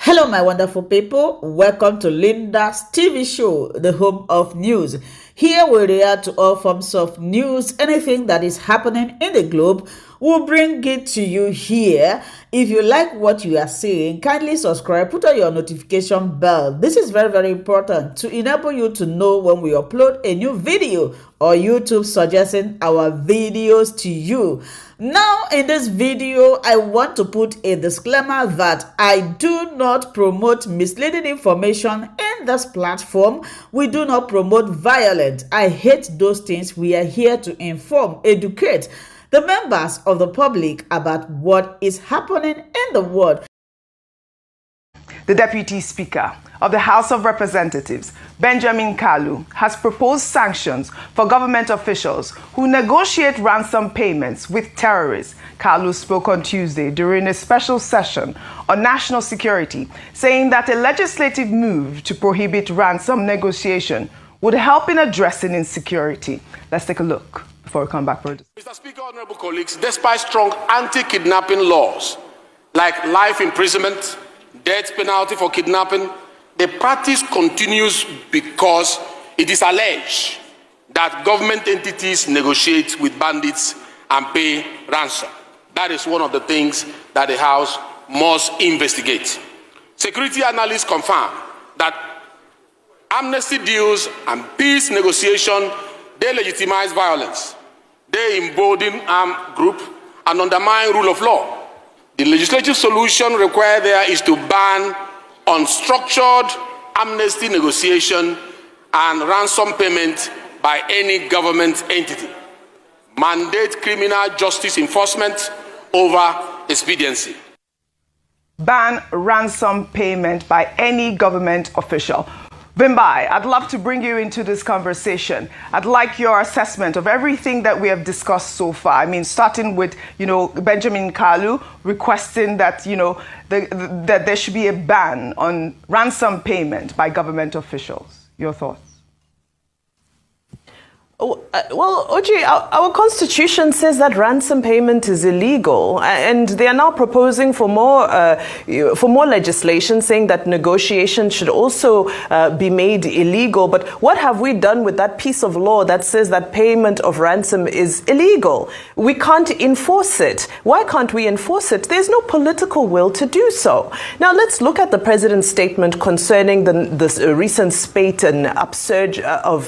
Hello, my wonderful people. Welcome to Linda's TV show, the home of news. Here we react to all forms of news. Anything that is happening in the globe, we'll bring it to you here. If you like what you are seeing, kindly subscribe, put on your notification bell. This is very, very important to enable you to know when we upload a new video or YouTube suggesting our videos to you. Now, in this video, I want to put a disclaimer that I do not promote misleading information in this platform. We do not promote violence. I hate those things. We are here to inform, educate the members of the public about what is happening in the world. The Deputy Speaker of the House of Representatives, Benjamin Kanu, has proposed sanctions for government officials who negotiate ransom payments with terrorists. Kanu spoke on Tuesday during a special session on national security, saying that a legislative move to prohibit ransom negotiation would help in addressing insecurity. Let's take a look before we come back for this. Mr. Speaker, honorable colleagues, despite strong anti-kidnapping laws like life imprisonment, death penalty for kidnapping, the practice continues because it is alleged that government entities negotiate with bandits and pay ransom. That is one of the things that the House must investigate. Security analysts confirm that amnesty deals and peace negotiation, they legitimize violence. They embolden armed group and undermine rule of law. The legislative solution required there is to ban unstructured amnesty negotiation and ransom payment by any government entity. Mandate criminal justice enforcement over expediency. Ban ransom payment by any government official. Bimbai, I'd love to bring you into this conversation. I'd like your assessment of everything that we have discussed so far. I mean, starting with, Benjamin Kanu requesting that, that there should be a ban on ransom payment by government officials. Your thoughts? Well, Oji, our constitution says that ransom payment is illegal, and they are now proposing for more legislation saying that negotiation should also be made illegal. But what have we done with that piece of law that says that payment of ransom is illegal? We can't enforce it. Why can't we enforce it? There's no political will to do so. Now, let's look at the president's statement concerning the recent spate and upsurge of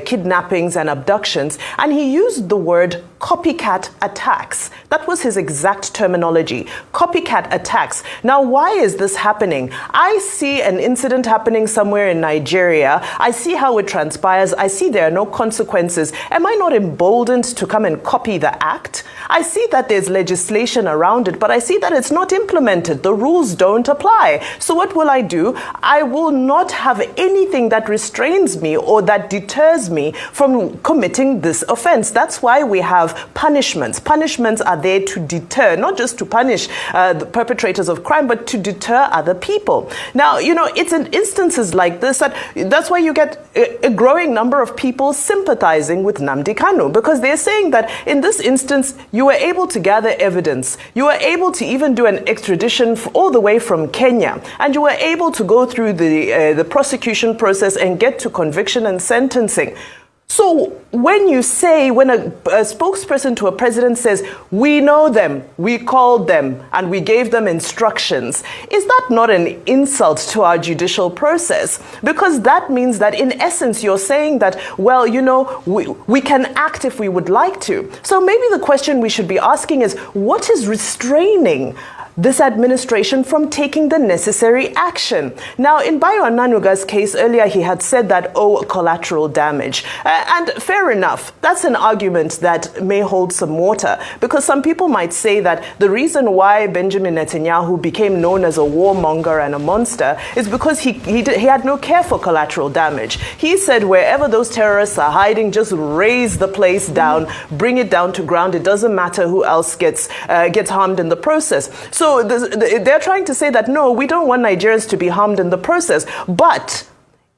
kidnapping and abductions, and he used the word copycat attacks. That was his exact terminology, copycat attacks. Now, why is this happening? I see an incident happening somewhere in Nigeria. I see how it transpires. I see there are no consequences. Am I not emboldened to come and copy the act? I see that there's legislation around it, but I see that it's not implemented. The rules don't apply. So what will I do? I will not have anything that restrains me or that deters me from committing this offense. That's why we have punishments. Punishments are there to deter, not just to punish the perpetrators of crime, but to deter other people. Now, it's in instances like this that's why you get a growing number of people sympathizing with Nnamdi Kanu, because they're saying that in this instance, you were able to gather evidence. You were able to even do an extradition all the way from Kenya, and you were able to go through the prosecution process and get to conviction and sentencing. So when a spokesperson to a president says, we know them, we called them, and we gave them instructions, is that not an insult to our judicial process? Because that means that in essence, you're saying that, well, we can act if we would like to. So maybe the question we should be asking is, what is restraining this administration from taking the necessary action? Now, in Bayo Ananuga's case earlier, he had said that, collateral damage. And fair enough, that's an argument that may hold some water, because some people might say that the reason why Benjamin Netanyahu became known as a warmonger and a monster is because he had no care for collateral damage. He said wherever those terrorists are hiding, just raise the place down, bring it down to ground. It doesn't matter who else gets harmed in the process. So they're trying to say that, no, we don't want Nigerians to be harmed in the process. But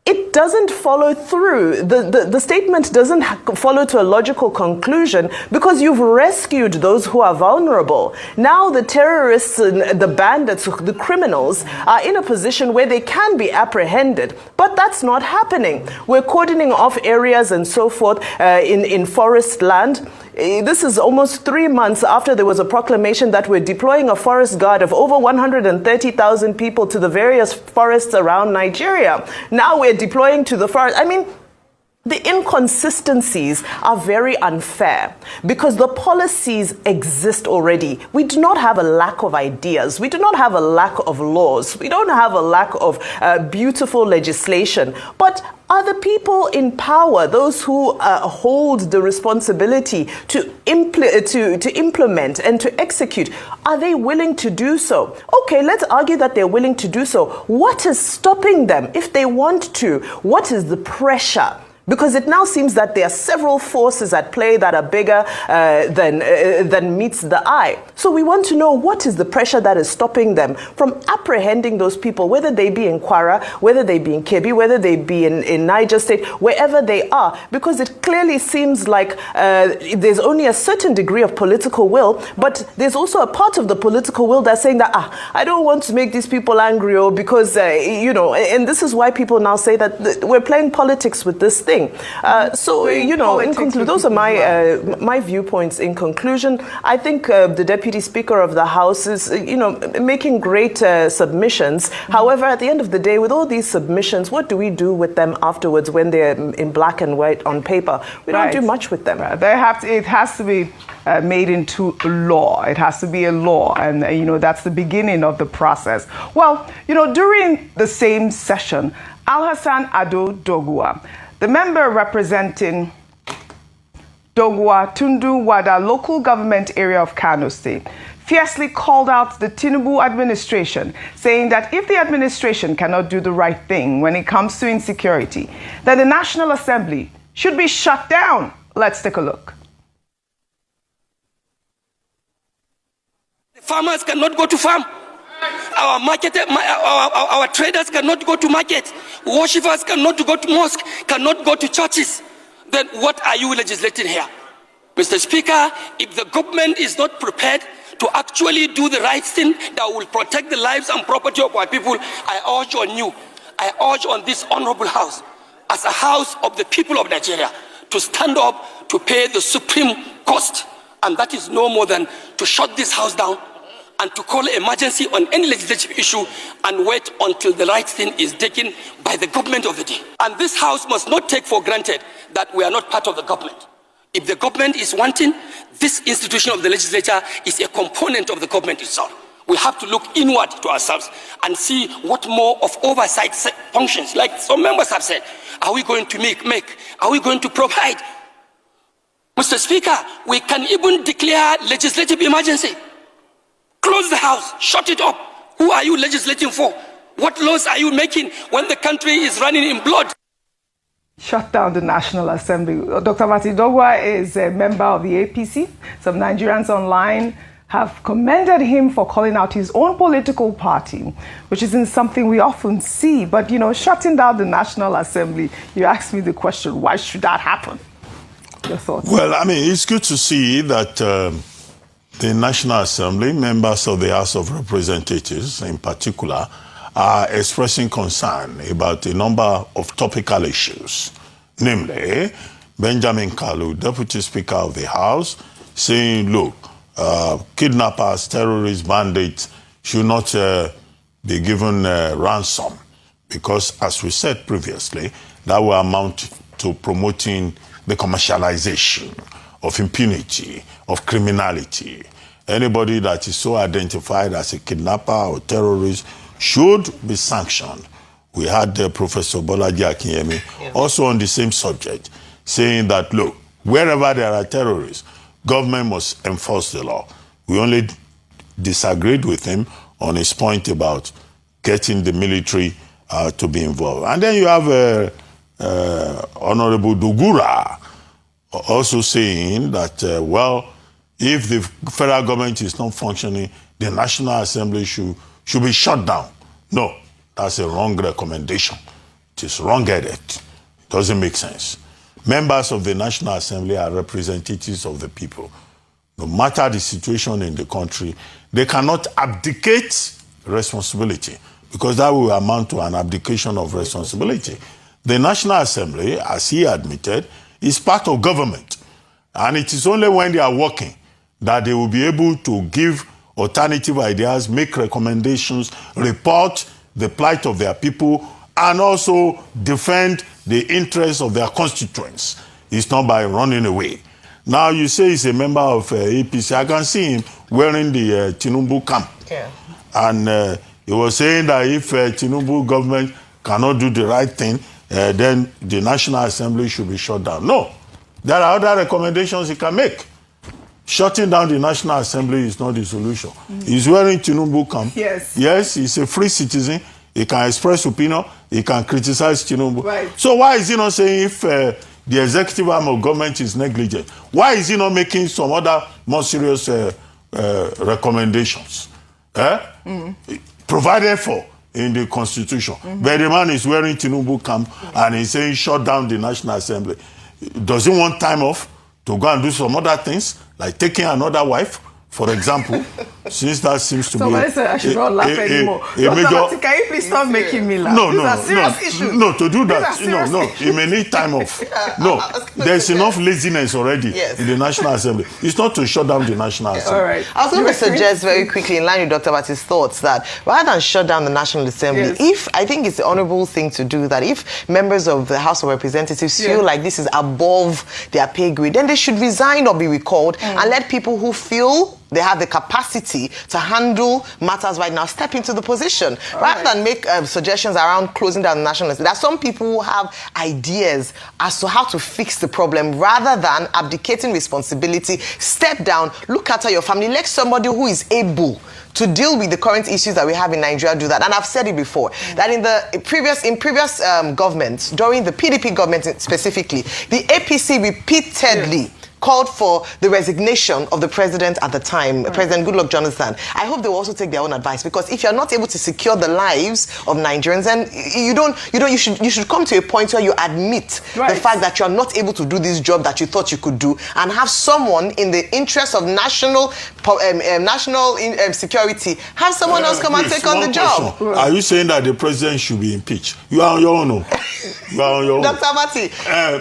it doesn't follow through. The statement doesn't follow to a logical conclusion because you've rescued those who are vulnerable. Now the terrorists, the bandits, the criminals are in a position where they can be apprehended, but that's not happening. We're cordoning off areas and so forth in forest land. This is almost 3 months after there was a proclamation that we're deploying a forest guard of over 130,000 people to the various forests around Nigeria. Now we're deploying to the forest. I mean, the inconsistencies are very unfair because the policies exist already. We do not have a lack of ideas. We do not have a lack of laws. We don't have a lack of beautiful legislation. But are the people in power, those who hold the responsibility to implement and to execute, are they willing to do so? Okay, let's argue that they're willing to do so. What is stopping them if they want to? What is the pressure? Because it now seems that there are several forces at play that are bigger than meets the eye. So we want to know what is the pressure that is stopping them from apprehending those people, whether they be in Kwara, whether they be in Kebbi, whether they be in Niger State, wherever they are. Because it clearly seems like there's only a certain degree of political will, but there's also a part of the political will that's saying that, I don't want to make these people angry, or because, and this is why people now say that we're playing politics with this thing. So, in conclusion, those are my viewpoints. In conclusion, I think the Deputy Speaker of the House is, making great submissions. However, at the end of the day, with all these submissions, what do we do with them afterwards when they're in black and white on paper? We don't do much with them. It has to be made into law. It has to be a law, and that's the beginning of the process. Well, during the same session, Alhassan Ado Dogua, the member representing Dogua Tundu Wada local government area of Kanu State, fiercely called out the Tinubu administration, saying that if the administration cannot do the right thing when it comes to insecurity, then the National Assembly should be shut down. Let's take a look. The farmers cannot go to farm. Our traders cannot go to market. Worshippers cannot go to mosque, cannot go to churches. Then what are you legislating here? Mr. Speaker, if the government is not prepared to actually do the right thing that will protect the lives and property of our people, I urge on you, I urge on this honorable house, as a house of the people of Nigeria, to stand up to pay the supreme cost. And that is no more than to shut this house down and to call emergency on any legislative issue and wait until the right thing is taken by the government of the day. And this house must not take for granted that we are not part of the government. If the government is wanting, this institution of the legislature is a component of the government itself. We have to look inward to ourselves and see what more of oversight functions, like some members have said, are we going to make? Are we going to provide? Mr. Speaker, we can even declare legislative emergency. Close the house, shut it up. Who are you legislating for? What laws are you making when the country is running in blood? Shut down the National Assembly. Dr. Mati Dogwa is a member of the APC. Some Nigerians online have commended him for calling out his own political party, which isn't something we often see. But, shutting down the National Assembly, you asked me the question, why should that happen? Your thoughts? Well, it's good to see that the National Assembly, members of the House of Representatives in particular, are expressing concern about a number of topical issues. Namely, Benjamin Kalu, Deputy Speaker of the House, saying, look, kidnappers, terrorists, bandits should not be given ransom because, as we said previously, that will amount to promoting the commercialization of impunity, of criminality. Anybody that is so identified as a kidnapper or terrorist should be sanctioned. We had Professor Bolaji Akinyemi also on the same subject, saying that, look, wherever there are terrorists, government must enforce the law. We only disagreed with him on his point about getting the military to be involved. And then you have Honorable Dugura also saying that, if the federal government is not functioning, the National Assembly should be shut down. No, that's a wrong recommendation. It is wrong-headed. It doesn't make sense. Members of the National Assembly are representatives of the people. No matter the situation in the country, they cannot abdicate responsibility, because that will amount to an abdication of responsibility. The National Assembly, as he admitted, is part of government. And it is only when they are working that they will be able to give alternative ideas, make recommendations, report the plight of their people, and also defend the interests of their constituents. It's not by running away. Now you say he's a member of APC. I can see him wearing the Tinubu camp. Yeah. And he was saying that if Tinubu government cannot do the right thing, then the National Assembly should be shut down. No. There are other recommendations he can make. Shutting down the National Assembly is not the solution. He's wearing Tinubu camp. Yes. Yes, he's a free citizen. He can express opinion. He can criticize Tinubu. Right. So why is he not saying if the executive arm of government is negligent? Why is he not making some other more serious recommendations? Provided for in the Constitution. But the man is wearing Tinubu camp and he's saying shut down the National Assembly. Does he want time off to go and do some other things, like taking another wife, for example, since that seems to be... Somebody said I should not laugh anymore. Dr. Can you please stop making me laugh? These are serious issues. No, to do that, he may need time off. No, there's enough laziness already in the National Assembly. It's not to shut down the National Assembly. All right. I was going to suggest very quickly, in line with Dr. Bati's thoughts, that rather than shut down the National Assembly, I think it's the honorable thing to do that if members of the House of Representatives feel like this is above their pay grade, then they should resign or be recalled and let people who feel they have the capacity to handle matters right now step into the position. Rather than make suggestions around closing down the National Assembly. There are some people who have ideas as to how to fix the problem. Rather than abdicating responsibility, step down, look after your family, let somebody who is able to deal with the current issues that we have in Nigeria do that. And I've said it before, that in previous governments, during the PDP government specifically, the APC repeatedly called for the resignation of the president at the time, President Goodluck Jonathan. I hope they will also take their own advice, because if you're not able to secure the lives of Nigerians, then you should come to a point where you admit the fact that you're not able to do this job that you thought you could do, and have someone in the interest of national security, have someone else come and take on the job. Are you saying that the president should be impeached? You are on your own. You are on your own. Dr. Bati,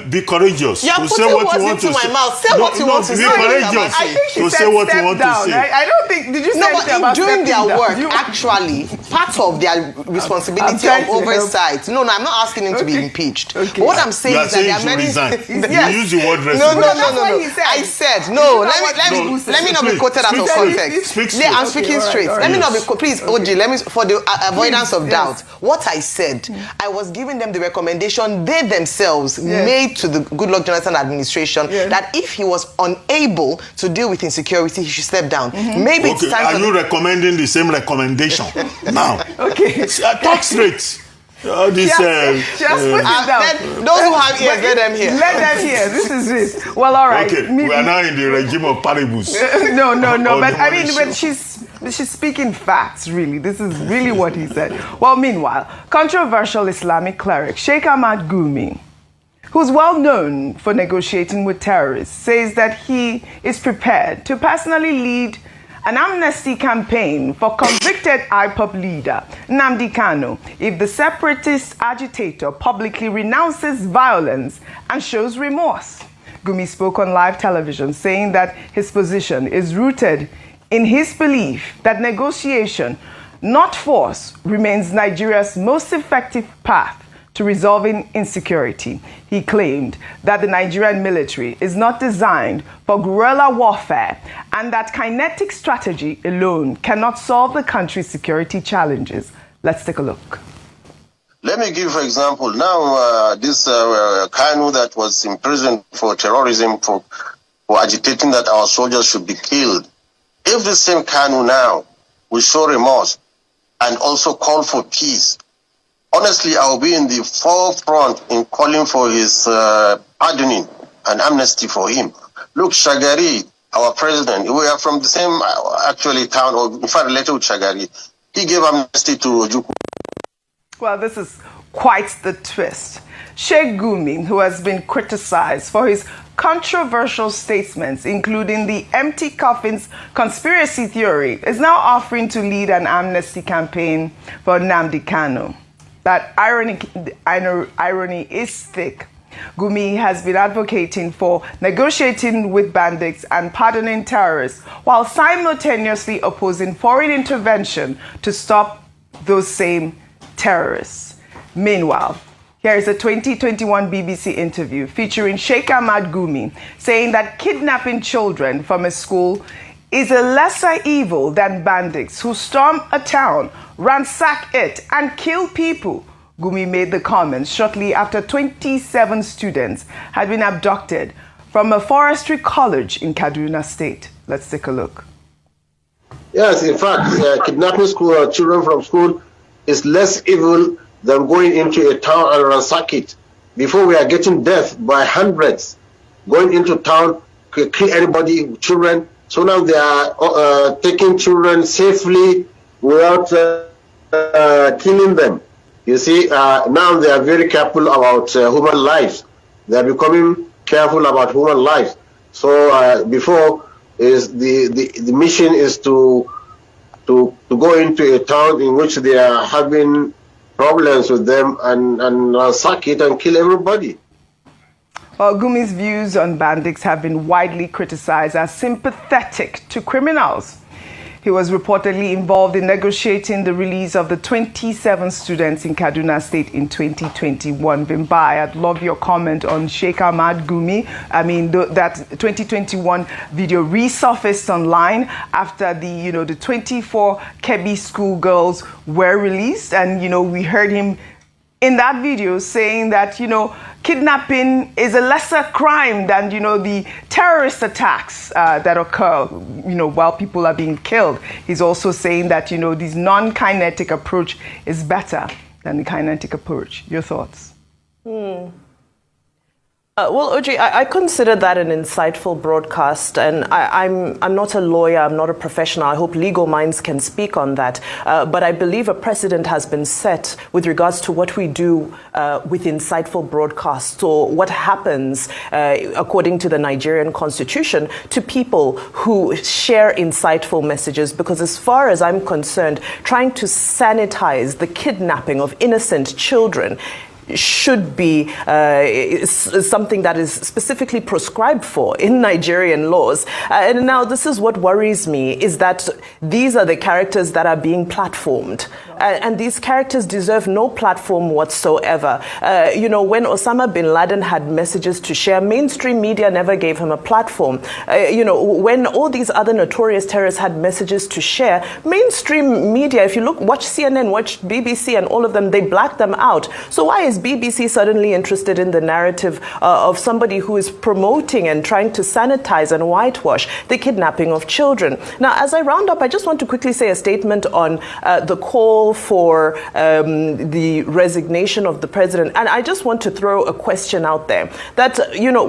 be courageous. You're putting words into my mouth. Say what you want to say. I think she said what you want to say. I don't think, did you say anything about doing their work, actually, part of their responsibility of oversight. No, I'm not asking him to be impeached. But what I'm saying is that there are many... You use the word resignation. No. I said, no, let me not be quoted out of context. I'm speaking straight. Let me not be... Please, OG, for the avoidance of doubt, what I said, I was giving them the recommendation they themselves made to the Goodluck Jonathan administration, that if he was unable to deal with insecurity, he should step down. Maybe it's time for... Are you recommending the same recommendation now? Talk straight. She has put it down. Those who have ears, let them hear. Let them hear. This is it. Well, all right. Okay, we are now in the regime of paribus. No. But I mean, but she's speaking facts, really. This is really what he said. Well, meanwhile, controversial Islamic cleric Sheikh Gumi, who's well known for negotiating with terrorists, says that he is prepared to personally lead an amnesty campaign for convicted IPOB leader Nnamdi Kanu if the separatist agitator publicly renounces violence and shows remorse. Gumi spoke on live television saying that his position is rooted in his belief that negotiation, not force, remains Nigeria's most effective path to resolving insecurity. He claimed that the Nigerian military is not designed for guerrilla warfare and that kinetic strategy alone cannot solve the country's security challenges. Let's take a look. Let me give an example. Now, this Kanu that was imprisoned for terrorism, for agitating that our soldiers should be killed. If the same Kanu now will show remorse and also call for peace, honestly, I will be in the forefront in calling for his pardoning and amnesty for him. Look, Shagari, our president, we are from the same, actually, town, or in fact, related with Shagari. He gave amnesty to Ojukwu. Well, this is quite the twist. Sheikh Gumi, who has been criticized for his controversial statements, including the empty coffins conspiracy theory, is now offering to lead an amnesty campaign for Nnamdi Kanu. That irony is thick. Gumi has been advocating for negotiating with bandits and pardoning terrorists, while simultaneously opposing foreign intervention to stop those same terrorists. Meanwhile, here is a 2021 BBC interview featuring Sheikh Gumi saying that kidnapping children from a school is a lesser evil than bandits who storm a town, ransack it, and kill people. Gumi made the comments shortly after 27 students had been abducted from a forestry college in Kaduna State. Let's take a look. Yes, in fact, kidnapping children from school is less evil than going into a town and ransack it. Before, we are getting death by hundreds, going into town, kill anybody, children. So now they are taking children safely without killing them. You see, now they are very careful about human lives. They are becoming careful about human lives. So before, is the mission is to go into a town in which they are having problems with them and ransack it and kill everybody. Well, Gumi's views on bandits have been widely criticized as sympathetic to criminals. He was reportedly involved in negotiating the release of the 27 students in Kaduna State in 2021. Vimbai, I'd love your comment on Sheikh Gumi. I mean, that 2021 video resurfaced online after the 24 Kebbi schoolgirls were released, and we heard him in that video saying that kidnapping is a lesser crime than the terrorist attacks that occur while people are being killed. He's also saying that this non-kinetic approach is better than the kinetic approach. Your thoughts? Well, Oji, I consider that an insightful broadcast, and I'm not a lawyer, I'm not a professional. I hope legal minds can speak on that. But I believe a precedent has been set with regards to what we do with insightful broadcasts, or what happens, according to the Nigerian constitution, to people who share insightful messages. Because as far as I'm concerned, trying to sanitize the kidnapping of innocent children should be something that is specifically prescribed for in Nigerian laws. And now this is what worries me, is that these are the characters that are being platformed. And these characters deserve no platform whatsoever. When Osama bin Laden had messages to share, mainstream media never gave him a platform. When all these other notorious terrorists had messages to share, mainstream media, if you watch CNN, watch BBC and all of them, they black them out. So why is BBC suddenly interested in the narrative of somebody who is promoting and trying to sanitize and whitewash the kidnapping of children? Now, as I round up, I just want to quickly say a statement on the call for the resignation of the president. And I just want to throw a question out there that,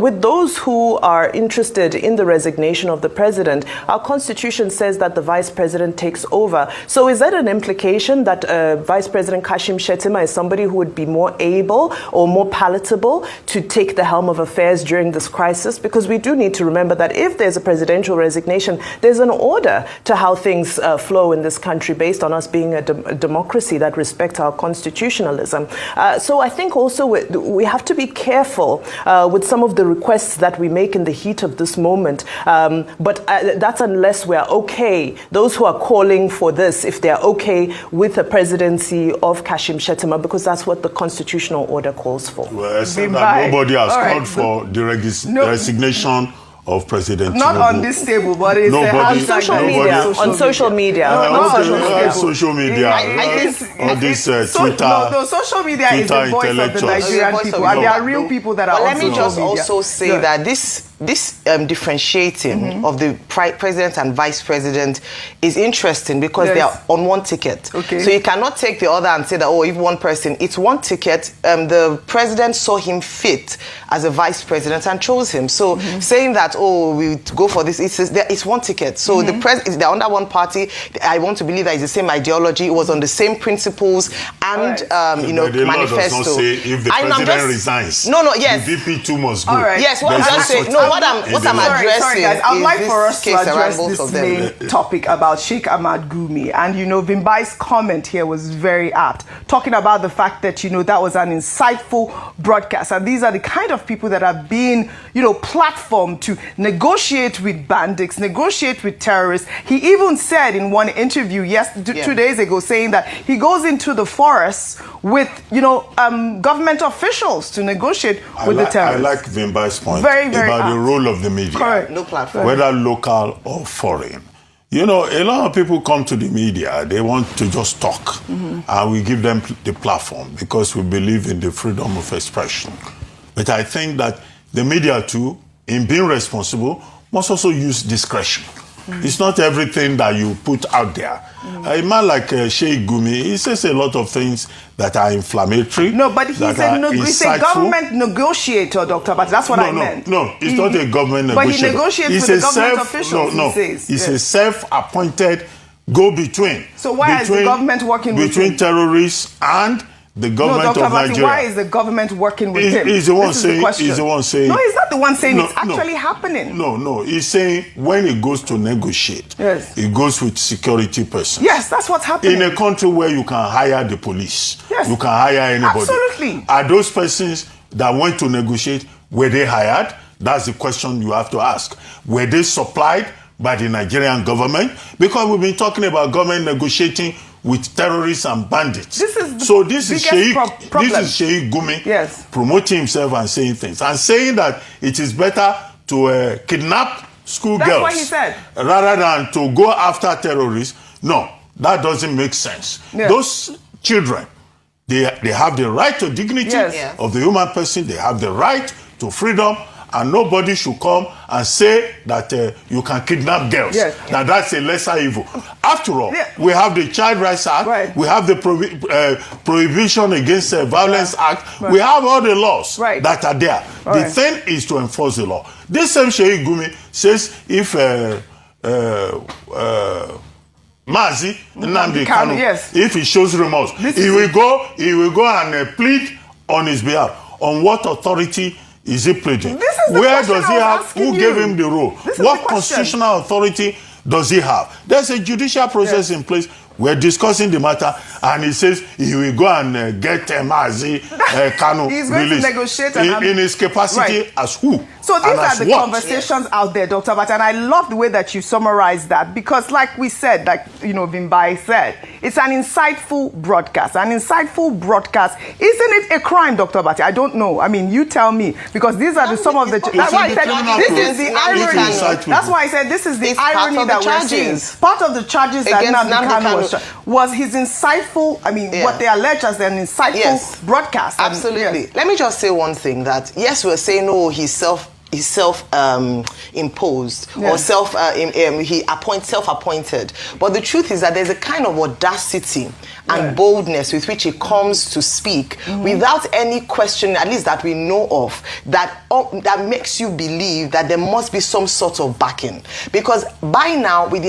with those who are interested in the resignation of the president, our constitution says that the vice president takes over. So is that an implication that Vice President Kashim Shettima is somebody who would be more able or more palatable to take the helm of affairs during this crisis? Because we do need to remember that if there's a presidential resignation, there's an order to how things flow in this country based on us being a democracy that respects our constitutionalism. So I think also we have to be careful with some of the requests that we make in the heat of this moment. But that's unless we're okay, those who are calling for this, if they're okay with the presidency of Kashim Shettima, because that's what the constitutional order calls for. Well, except that nobody has called for the resignation of President Not Tinubu. on this table, but it's Nobody, on social media. On social media. Social media. On this Twitter. Social media is the voice of the Nigerian people, and there are real people that are on social media. Let me just also say that this this differentiating of the president and vice president is interesting because they are on one ticket. Okay. So you cannot take the other and say that, oh, if one person, it's one ticket. The president saw him fit as a vice president and chose him. So saying that, oh, we go for this, it's one ticket. So they're under one party. I want to believe that it's the same ideology. It was on the same principles and, you know, the manifesto. Law does not say if the president resigns, yes. the VP2 must go. All right. Yes, what I'm just saying. No, what I'm addressing. Sorry, guys. I'd like for us to address both this of them. main topic about Sheikh Gumi. And, you know, Vimbai's comment here was very apt, talking about the fact that, you know, that was an insightful broadcast. And these are the kind of people that are being, you know, platformed to negotiate with bandits, negotiate with terrorists. He even said in one interview 2 days ago, saying that he goes into the forest with, you know, government officials to negotiate with the terrorists. I like Vimbai's point very about the role of the media. Correct. No platform. Whether local or foreign. You know, a lot of people come to the media, they want to just talk, and we give them the platform because we believe in the freedom of expression. But I think that the media too, in being responsible, must also use discretion. It's not everything that you put out there. A man like Sheikh Gumi, he says a lot of things that are inflammatory. No, but he's a government negotiator, Dr. But that's what I meant. No, he's not a government negotiator. But he negotiates with the government officials, he says. He's a self-appointed go-between. So why is the government working with him? Between terrorists and the government of Nigeria. Why is the government working with him? He's the one saying. No, he's not the one saying it's actually happening. No. He's saying when he goes to negotiate, he goes with security persons. Yes, that's what's happening. In a country where you can hire the police, you can hire anybody. Absolutely. Are those persons that went to negotiate, were they hired? That's the question you have to ask. Were they supplied by the Nigerian government? Because we've been talking about government negotiating with terrorists and bandits. This is Sheikh Gumi promoting himself and saying things. And saying that it is better to kidnap schoolgirls. That's what he said. Rather than to go after terrorists. No, that doesn't make sense. Yeah. Those children, they have the right to dignity of the human person. They have the right to freedom. And nobody should come and say that you can kidnap girls. Now that's a lesser evil. After all, we have the Child Rights Act. We have the Prohibition Against Violence Act. We have all the laws that are there. The thing is to enforce the law. This same Sheikh Gumi says if Mazi Nnamdi Kanu, if he shows remorse, he will go and plead on his behalf. On what authority is he pleading? Where does he have? Who gave him the role? What constitutional authority does he have? There's a judicial process in place. We're discussing the matter, and he says he will go and get Mazi Kanu He's going to negotiate in his capacity as who? So these are the conversations out there, Dr. Bat, and I love the way that you summarized that because, like we said, like Vimbai said, it's an insightful broadcast. An insightful broadcast, isn't it a crime, Dr. Bat? I don't know. I mean, you tell me because these are some of the. That's why I said this is the irony. That's why I said this is the irony that we're seeing. Part of the charges that Nnamdi Kanu was his insightful. I mean, what they allege as an insightful broadcast. Absolutely. Let me just say one thing that yes, we're saying he's self-imposed or self-appointed. But the truth is that there's a kind of audacity and boldness with which he comes to speak without any question, at least that we know of, that makes you believe that there must be some sort of backing. Because by now, with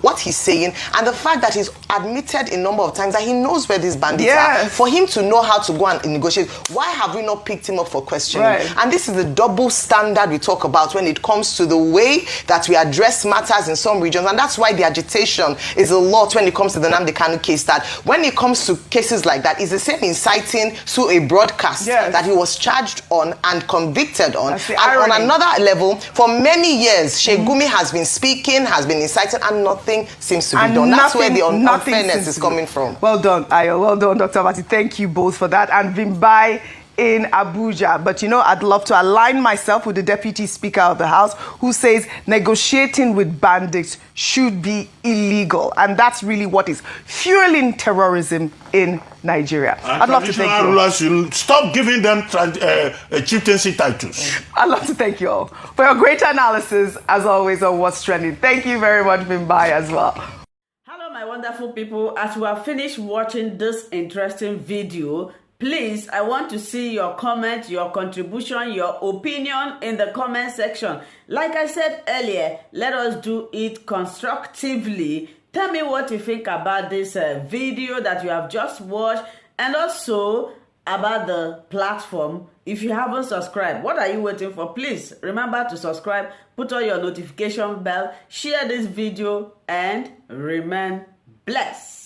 what he's saying and the fact that he's admitted a number of times that he knows where these bandits are, for him to know how to go and negotiate, why have we not picked him up for questioning? And this is the double standard we talk about when it comes to the way that we address matters in some regions. And that's why the agitation is a lot when it comes to the Nnamdi Kanu case, that when it comes to cases like that, it's the same inciting to a broadcast that he was charged on and convicted on. And on another level, for many years, Sheikh Gumi has been speaking, has been inciting, and nothing seems to be done. That's where the unfairness is coming from. Well done, Ayo. Well done, Dr. Bati. Thank you both for that. And Vimbai, in Abuja. But I'd love to align myself with the Deputy Speaker of the House, who says negotiating with bandits should be illegal. And that's really what is fueling terrorism in Nigeria. And I'd love to thank you. Rulers should stop giving them chieftaincy titles. I'd love to thank you all for your great analysis, as always, on What's Trending. Thank you very much, Bimbai, as well. Hello, my wonderful people. As we have finished watching this interesting video, please, I want to see your comment, your contribution, your opinion in the comment section. Like I said earlier, let us do it constructively. Tell me what you think about this video that you have just watched, and also about the platform. If you haven't subscribed, what are you waiting for? Please remember to subscribe, put on your notification bell, share this video, and remain blessed.